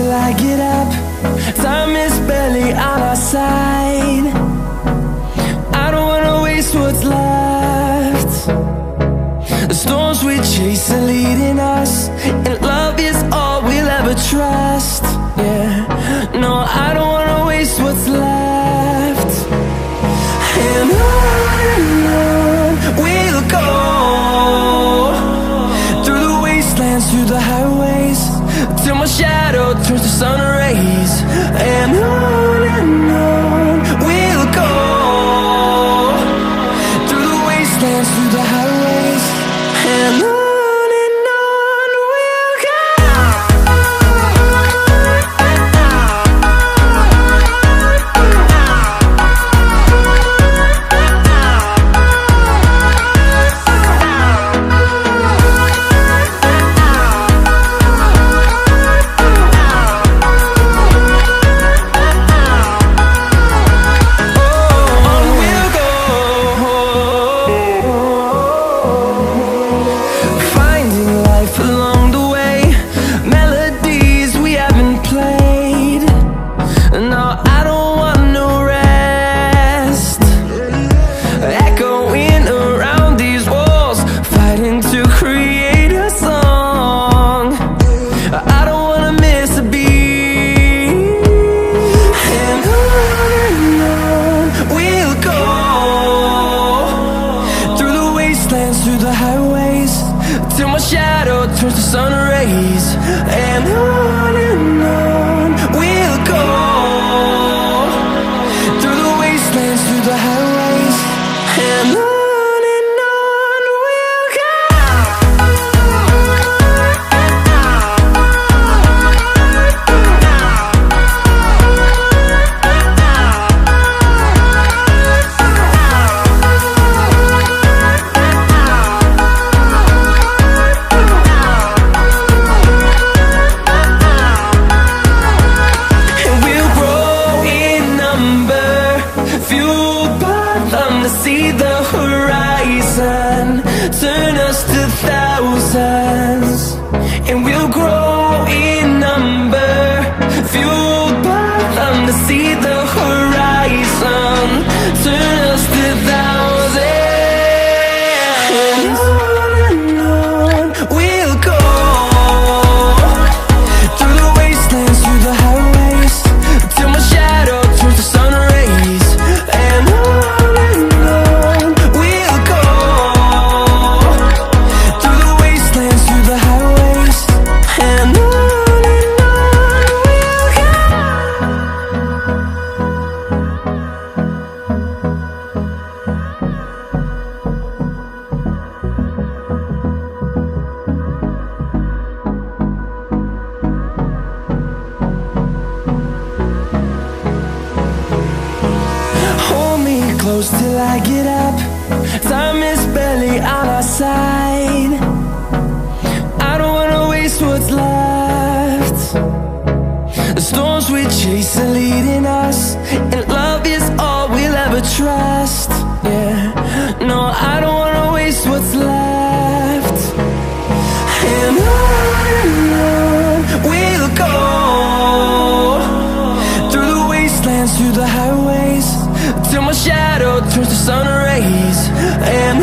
till I get up. Time is barely on our side. I don't wanna waste what's left. The storms we chase are leading us, and love is all we'll ever trust. Yeah, no, I don't wanna waste what's left. And on we'll go, through the wastelands, through the highways, till my shadow turns to sun rays. And on we'll go, through the wastelands, through the highways, and on we'll go. Through the highways, till my shadow turns to sun rays. And on we'll go, through the wastelands, through the highways, and on we'll go. See the horizon, turn us to thousands, and we'll grow in number, fueled by them. To see the horizon, turn us to thousands, and on we'll go, through the wastelands, through the highways, till my shadow turns to sun rays. And close till I get up. Time is barely on our side. I don't wanna waste what's left. The storms we chase are leading us, and love is all we'll ever trust. Yeah, no, I don't wanna waste what's left. And on we'll go, through the wastelands, through the highways, till my shadow turns to sun rays. And